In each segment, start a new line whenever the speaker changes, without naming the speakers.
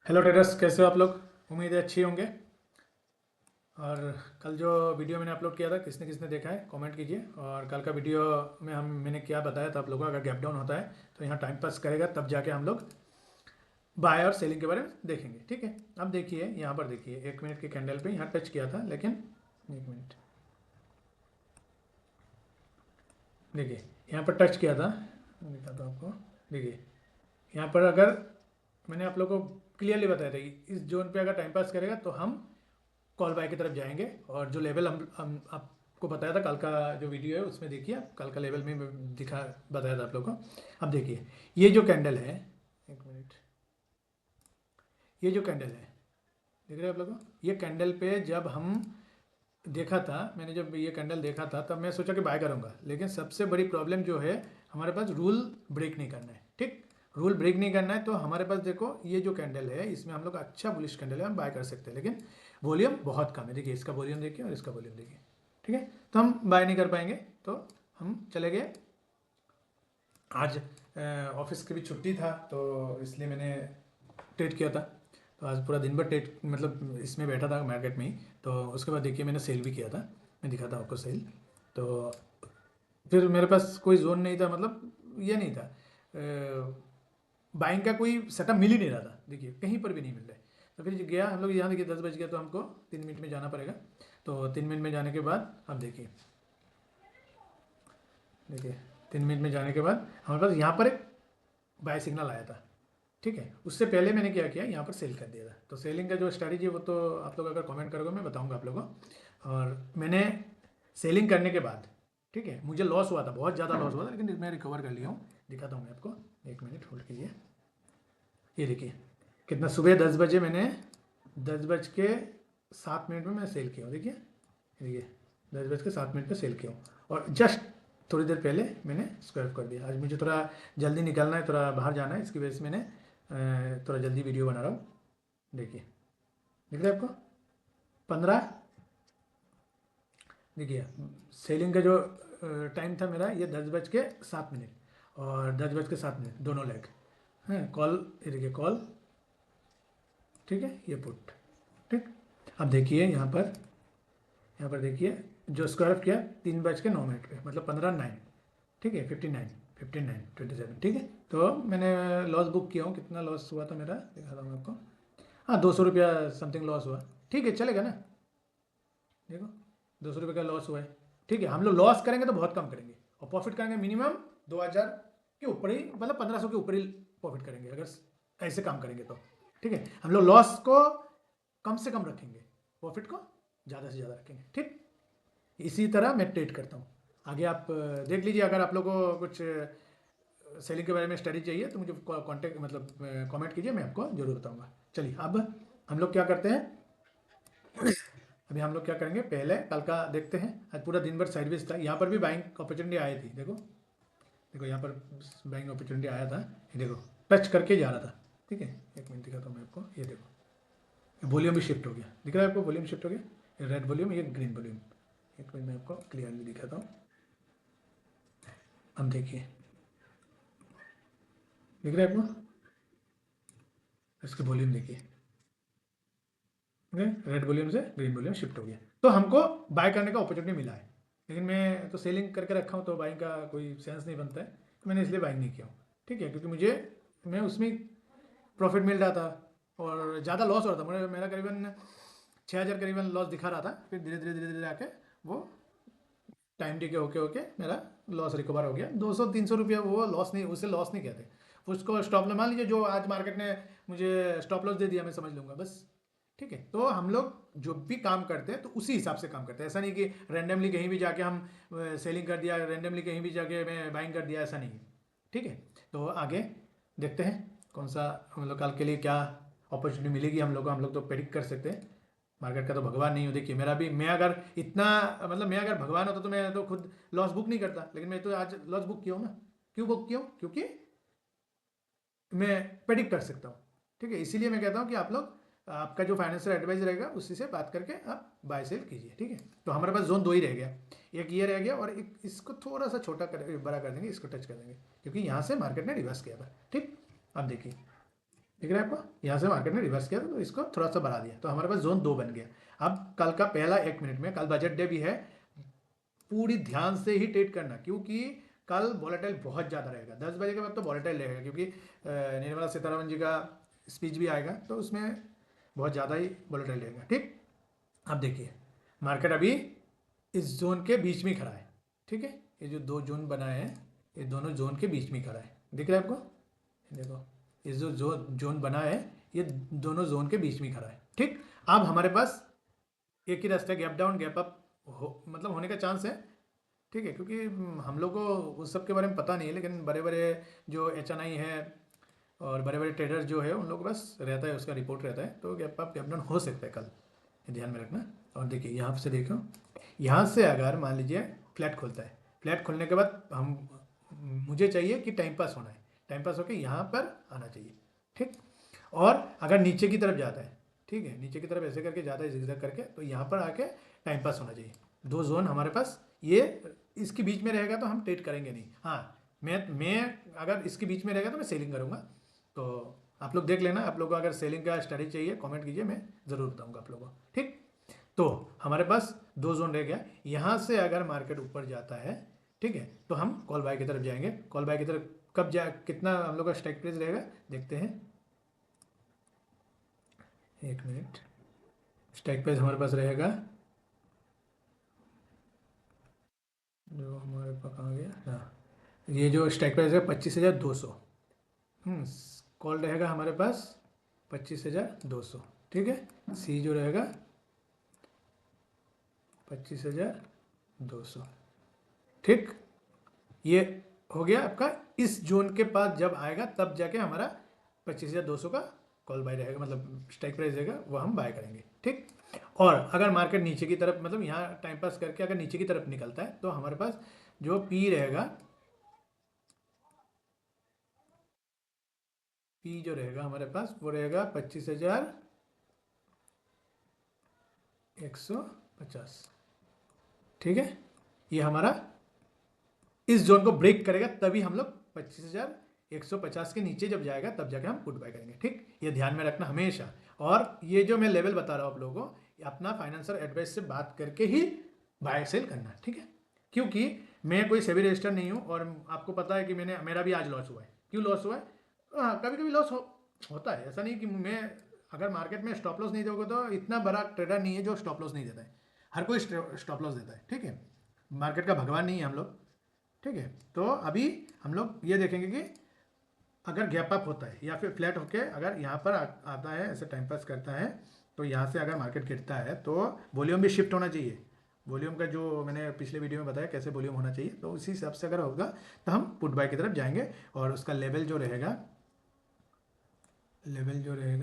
Hello traders, कैसे हो आप लोग। उम्मीद है अच्छी होंगे। और कल जो वीडियो मैंने अपलोड किया था, किसने किसने देखा है कमेंट कीजिए। और कल का वीडियो में मैंने क्या बताया था आप लोगों को, अगर गैप डाउन होता है तो यहाँ टाइम पास करेगा, तब जाके हम लोग बाय और सेलिंग के बारे में देखेंगे। ठीक है, अब देखिए यहाँ पर, देखिए 1 मिनट के कैंडल पे यहाँ टच किया था, लेकिन 1 मिनट, देखिए यहाँ पर टच किया था, दिखाता हूँ आपको। देखिए यहाँ पर अगर मैंने आप लोग को क्लियरली बताया था कि इस जोन पे अगर टाइम पास करेगा तो हम कॉल बाय की तरफ जाएंगे। और जो लेवल हम आपको बताया था, कल का जो वीडियो है उसमें देखिए, कल का लेवल में दिखा बताया था आप लोग को। अब देखिए ये जो कैंडल है, 1 मिनट, ये जो कैंडल है, देख रहे हैं आप लोग को। ये कैंडल पे जब हम देखा था, मैंने जब ये कैंडल देखा था तब मैं सोचा कि बाय करूंगा, लेकिन सबसे बड़ी प्रॉब्लम जो है, हमारे पास रूल ब्रेक नहीं करना है। ठीक, रूल ब्रेक नहीं करना है तो हमारे पास देखो ये जो कैंडल है, इसमें हम लोग अच्छा बुलिश कैंडल है, हम बाय कर सकते हैं, लेकिन वॉल्यूम बहुत कम है। देखिए इसका वॉल्यूम देखिए और इसका वॉल्यूम देखिए। ठीक है, तो हम बाय नहीं कर पाएंगे, तो हम चले गए। आज ऑफिस की भी छुट्टी था, तो इसलिए मैंने ट्रेड किया था। तो आज पूरा दिन भर ट्रेड, मतलब इसमें बैठा था मार्केट में ही। तो उसके बाद देखिए मैंने सेल भी किया था, मैं दिखाता हूँ आपको सेल। तो फिर मेरे पास कोई जोन नहीं था, मतलब ये नहीं था, बाइंग का कोई सेटअप मिल ही नहीं रहा था। देखिए कहीं पर भी नहीं मिल रहा है। तो फिर गया हम लोग यहाँ, देखिए 10 बज गया, तो हमको 3 मिनट में जाना पड़ेगा। तो 3 मिनट में जाने के बाद अब देखिए, देखिए 3 मिनट में जाने के बाद हमारे पास यहाँ पर एक बाय सिग्नल आया था। ठीक है, उससे पहले मैंने क्या किया, यहाँ पर सेल कर दिया था। तो सेलिंग का जो स्ट्रैटेजी है वो तो आप लोग अगर कमेंट करोगे मैं बताऊंगा आप लोगों को। और मैंने सेलिंग करने के बाद, ठीक है, मुझे लॉस हुआ था, बहुत ज़्यादा लॉस हुआ था, लेकिन मैं रिकवर कर लिया हूँ। दिखाता हूँ मैं आपको, 1 मिनट होल्ड कीजिए। ये देखिए कितना, सुबह 10 बजे मैंने 10 बज के 7 मिनट में मैं सेल किया हूँ। देखिए देखिए 10 बज के 7 मिनट पे सेल किया हूँ, और जस्ट थोड़ी देर पहले मैंने स्क्वायर कर दिया। आज मुझे थोड़ा जल्दी निकलना है, थोड़ा बाहर जाना है, इसकी वजह से मैंने थोड़ा जल्दी वीडियो बना रहा हूँ। देखिए दिख रहा है आपको 15, देखिए सेलिंग का जो टाइम था मेरा, ये 10 बज के 7 मिनट और 10 बज के 7 मिनट, दोनों लेग हैं कॉल। ये देखिए कॉल, ठीक है, ये पुट। ठीक, अब देखिए यहाँ पर देखिए जो स्क्वायर किया 3 बज के 9 मिनट पे, मतलब 15 9, ठीक है, 59 59 27। ठीक है, तो मैंने लॉस बुक किया हूँ। कितना लॉस हुआ था मेरा दिखा रहा हूँ आपको। हाँ, 200 रुपया समथिंग लॉस हुआ। ठीक है, चलेगा ना। देखो 200 रुपये का लॉस हुआ है। ठीक है, हम लोग लॉस करेंगे तो बहुत कम करेंगे, और प्रॉफिट करेंगे मिनिमम 2000 के ऊपर ही, मतलब 1500 के ऊपर ही प्रॉफिट करेंगे अगर ऐसे काम करेंगे तो। ठीक है, हम लोग लॉस को कम से कम रखेंगे, प्रॉफिट को ज़्यादा से ज़्यादा रखेंगे। ठीक, इसी तरह मैं ट्रेड करता हूँ। आगे आप देख लीजिए, अगर आप लोगों को कुछ सेलिंग के बारे में स्टडी चाहिए तो मुझे कॉन्टेक्ट, मतलब कमेंट कीजिए, मैं आपको जरूर बताऊंगा। चलिए अब हम लोग क्या करते हैं, अभी हम लोग क्या करेंगे, पहले कल का देखते हैं। आज पूरा दिन भर साइडवेज था, यहाँ पर भी बाइंग अपॉर्चुनिटी आई थी। देखो देखो यहाँ पर बाइंग अपॉर्चुनिटी आया था, ये देखो टच करके जा रहा था। ठीक है, 1 मिनट दिखाता हूँ मैं आपको। ये देखो वॉल्यूम भी शिफ्ट हो गया, दिख रहा है आपको, वॉल्यूम शिफ्ट हो गया, ये रेड वॉल्यूम, ये ग्रीन वॉल्यूम। 1 मिनट में आपको क्लियरली दिखाता हूँ। अब देखिए, दिख रहा है आपको, इसकी वॉल्यूम देखिए, रेड वॉल्यूम से ग्रीन वॉल्यूम शिफ्ट हो गया। तो हमको बाय करने का अपॉर्चुनिटी मिला है, लेकिन मैं तो सेलिंग करके रखा हूँ, तो बाइंग का कोई सेंस नहीं बनता है, तो मैंने इसलिए बाइंग नहीं किया हूँ। ठीक है, क्योंकि मुझे, मैं उसमें प्रॉफिट मिल रहा था और ज़्यादा लॉस हो रहा था। मेरा करीबन 6000 करीबन लॉस दिखा रहा था, फिर धीरे धीरे धीरे धीरे आके वो टाइम टी के होके होके मेरा लॉस रिकवर हो गया। 200 300 रुपया वो लॉस नहीं, उसे लॉस नहीं कहते, उसको स्टॉप लॉस मान लीजिए। जो आज मार्केट ने मुझे स्टॉप लॉस दे दिया, मैं समझ लूँगा बस। ठीक है, तो हम लोग जो भी काम करते हैं तो उसी हिसाब से काम करते हैं। ऐसा नहीं कि रैंडमली कहीं भी जाके हम सेलिंग कर दिया, रैंडमली कहीं भी जाके मैं बाइंग कर दिया, ऐसा नहीं है। ठीक है, तो आगे देखते हैं कौन सा, मतलब कल के लिए क्या अपॉर्चुनिटी मिलेगी हम लोग तो प्रेडिक्ट कर सकते हैं। मार्केट का तो भगवान नहीं हो। देखिए मेरा भी, मैं अगर इतना, मतलब मैं अगर भगवान होता तो मैं तो खुद लॉस बुक नहीं करता, लेकिन मैं तो आज लॉस बुक किया हूँ ना। क्यों बुक किया हूँ, क्योंकि मैं प्रेडिक्ट कर सकता हूँ। ठीक है, इसीलिए मैं कहता हूँ कि आप लोग, आपका जो फाइनेंशियल एडवाइस रहेगा उसी से बात करके आप बाय सेल कीजिए। ठीक है, तो हमारे पास जोन 2 ही रह गया, एक ये रह गया और एक इसको थोड़ा सा छोटा कर, बड़ा कर देंगे, इसको टच कर देंगे, क्योंकि यहाँ से मार्केट ने रिवर्स किया था। ठीक, अब देखिए दिख रहा है आपको, यहाँ से मार्केट ने रिवर्स किया तो इसको थोड़ा सा बढ़ा दिया, तो हमारे पास जोन 2 बन गया। अब कल का पहला 1 मिनट में, कल बजट डे भी है, पूरी ध्यान से ही ट्रेड करना, क्योंकि कल वॉलेटाइल बहुत ज़्यादा रहेगा। 10 बजे के बाद तो वॉलेटाइल रहेगा, क्योंकि निर्मला सीतारमण जी का स्पीच भी आएगा, तो उसमें बहुत ज़्यादा ही वॉलेटाइल रहेगा। ठीक, अब देखिए मार्केट अभी इस जोन के बीच में खड़ा है। ठीक है, ये जो 2 जोन बनाए हैं, ये दोनों जोन के बीच में खड़ा है, दिख रहा है आपको, देखो इस जो जोन बना है, ये दोनों जोन के बीच में खड़ा है। ठीक, अब हमारे पास एक ही रास्ता है, गैप डाउन गैप अप मतलब होने का चांस है। ठीक है, क्योंकि हम लोग को उस सब के बारे में पता नहीं है, लेकिन बड़े बड़े जो HNI है और बड़े बड़े ट्रेडर जो है उन लोग को बस रहता है, उसका रिपोर्ट रहता है, तो गैप अप गैप डाउन हो सकता है कल, ये ध्यान में रखना। और देखिए यहाँ से देखो, यहाँ से अगर मान लीजिए फ्लैट खुलता है, फ्लैट खुलने के बाद मुझे चाहिए कि टाइम पास होना है, टाइम पास होकर यहाँ पर आना चाहिए। ठीक, और अगर नीचे की तरफ जाता है, ठीक है, नीचे की तरफ ऐसे करके जाता है जिगजैग करके, तो यहाँ पर आके टाइम पास होना चाहिए। 2 जोन हमारे पास, ये इसके बीच में रहेगा तो हम ट्रेड करेंगे नहीं। हाँ, मैं अगर इसके बीच में रहेगा तो मैं सेलिंग करूँगा। तो आप लोग देख लेना, आप लोग को अगर सेलिंग का स्टडी चाहिए कमेंट कीजिए, मैं ज़रूर बताऊँगा आप लोगों को। ठीक, तो हमारे पास 2 जोन रह गया। यहाँ से अगर मार्केट ऊपर जाता है, ठीक है, तो हम कॉल बाय की तरफ जाएंगे। कॉल बाय की तरफ कब कितना हम लोग का स्ट्राइक प्राइस रहेगा देखते हैं, 1 मिनट। स्ट्राइक प्राइस हमारे पास रहेगा, जो हमारे पास कहाँ गया, हाँ, ये जो स्ट्राइक प्राइस है 25,200। कॉल रहेगा हमारे पास 25,200। ठीक है, सी जो रहेगा 25,200। ठीक, ये हो गया आपका। इस जोन के पास जब आएगा तब जाके हमारा 25,200 का कॉल बाय रहेगा, मतलब स्ट्राइक प्राइस रहेगा, वो हम बाय करेंगे। ठीक, और अगर मार्केट नीचे की तरफ, मतलब यहाँ टाइम पास करके अगर नीचे की तरफ निकलता है, तो हमारे पास जो पी रहेगा, पी जो रहेगा हमारे पास वो रहेगा 25,150। ठीक है, ये हमारा इस जोन को ब्रेक करेगा, तभी हम लोग 25,150 के नीचे जब जाएगा तब जाके हम पुट बाय करेंगे। ठीक, ये ध्यान में रखना हमेशा। और ये जो मैं लेवल बता रहा हूँ आप लोगों को, अपना फाइनेंशियल एडवाइस से बात करके ही बाय सेल करना। ठीक है, क्योंकि मैं कोई सेबी रजिस्टर नहीं हूँ, और आपको पता है कि मेरा भी आज लॉस हुआ है। क्यों लॉस हुआ है? हाँ, कभी कभी लॉस होता है, ऐसा नहीं कि मैं अगर मार्केट में स्टॉप लॉस नहीं दोगे, तो इतना बड़ा ट्रेडर नहीं है जो स्टॉप लॉस नहीं देता है। हर कोई स्टॉप लॉस देता है। ठीक है, मार्केट का भगवान नहीं है हम लोग। ठीक है, तो अभी हम लोग ये देखेंगे कि अगर गैप अप होता है या फिर फ्लैट होके अगर यहाँ पर आता है, ऐसे टाइम पास करता है, तो यहाँ से अगर मार्केट गिरता है तो वॉल्यूम भी शिफ्ट होना चाहिए। वॉल्यूम का जो मैंने पिछले वीडियो में बताया कैसे वॉल्यूम होना चाहिए, तो उसी हिसाब से अगर होगा तो हम पुट बाय की तरफ जाएंगे। और उसका लेवल जो रहेगा,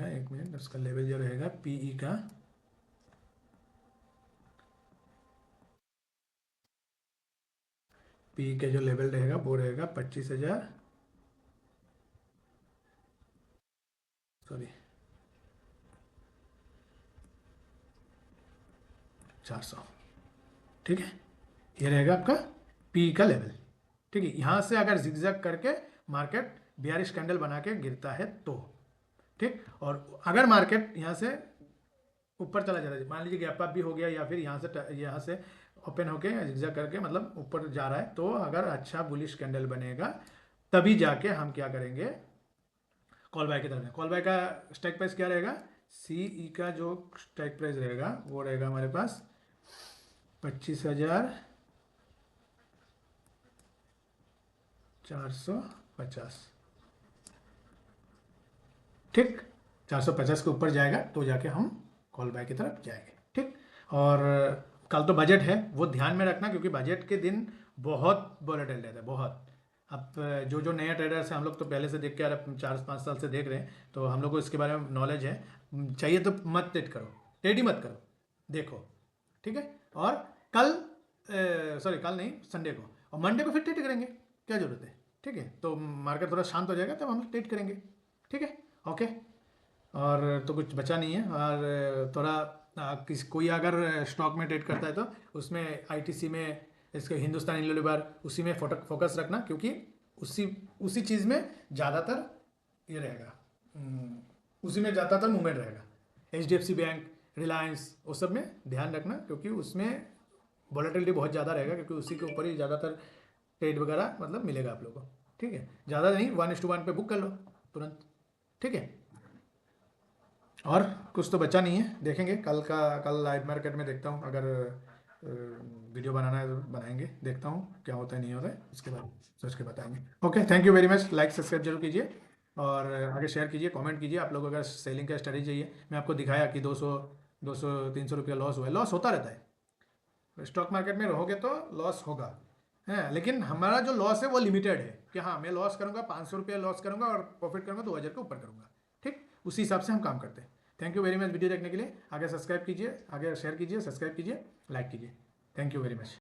एक मिनट, उसका लेवल जो रहेगा पीई का, पी का जो लेवल रहेगा वो रहेगा 25,000, सॉरी 400। ठीक है, ये रहेगा आपका पी का लेवल। ठीक है, यहाँ से अगर जिगजैग करके मार्केट बियरिश कैंडल बना के गिरता है तो, ठीक, और अगर मार्केट यहाँ से ऊपर चला जाता है, मान लीजिए गैप अप भी हो गया, या फिर यहाँ से ओपन होके जिगजैग करके मतलब ऊपर जा रहा है, तो अगर अच्छा बुलिश कैंडल बनेगा तभी जाके हम क्या करेंगे, कॉल बाय की तरफ। कॉल बाय का स्ट्राइक प्राइस क्या रहेगा, सीई का जो स्ट्राइक प्राइस रहेगा वो रहेगा हमारे पास 25,450। ठीक, 450 के ऊपर जाएगा तो जाके हम कॉल बाय की तरफ जाएंगे। ठीक, और कल तो बजट है, वो ध्यान में रखना, क्योंकि बजट के दिन बहुत वॉलेटाइल रहता है, बहुत। अब जो जो नए ट्रेडर्स हैं, हम लोग तो पहले से देख के आ रहे, 4-5 साल से देख रहे हैं, तो हम लोग को इसके बारे में नॉलेज है। चाहिए तो मत ट्रेड करो, ट्रेड ही मत करो, देखो। ठीक है, और कल सॉरी कल नहीं, संडे को और मंडे को फिर ट्रेड करेंगे, क्या जरूरत है। ठीक है, तो मार्केट थोड़ा शांत हो जाएगा तब हम ट्रेड करेंगे। ठीक है, ओके। और तो कुछ बचा नहीं है। और थोड़ा कोई अगर स्टॉक में ट्रेड करता है तो उसमें आईटीसी में, इसके हिंदुस्तान यूनिलीवर, उसी में फोकस रखना, क्योंकि उसी उसी चीज़ में ज़्यादातर ये रहेगा, उसी में ज़्यादातर मूवमेंट रहेगा। HDFC बैंक, रिलायंस, वो सब में ध्यान रखना, क्योंकि उसमें वॉलेटिलिटी बहुत ज़्यादा रहेगा, क्योंकि उसी के ऊपर ही ज़्यादातर ट्रेड वगैरह मतलब मिलेगा आप लोगों को। ठीक है, ज़्यादा नहीं, 1:1 पे बुक कर लो तुरंत। ठीक है, और कुछ तो बचा नहीं है, देखेंगे कल लाइव मार्केट में देखता हूँ, अगर वीडियो बनाना है तो बनाएंगे, देखता हूँ क्या होता है नहीं होता है, इसके बाद सोच के बताएंगे। Okay, thank you very much. Like subscribe जरूर कीजिए और आगे शेयर कीजिए, कमेंट कीजिए। आप लोग अगर सेलिंग का स्ट्रेटजी चाहिए, मैं आपको दिखाया कि 200-300 रुपया लॉस हुआ है, लॉस होता रहता है। स्टॉक मार्केट में रहोगे तो लॉस होगा, है, लेकिन हमारा जो लॉस है वो लिमिटेड है, कि हाँ मैं लॉस करूँगा 500 रुपया लॉस करूँगा और प्रॉफिट करूँगा 2000 के ऊपर करूँगा। ठीक, उसी हिसाब से हम काम करते हैं। Thank you very much video देखने के लिए। आगे सब्सक्राइब कीजिए, आगे शेयर कीजिए, सब्सक्राइब कीजिए, लाइक कीजिए। Thank you very much.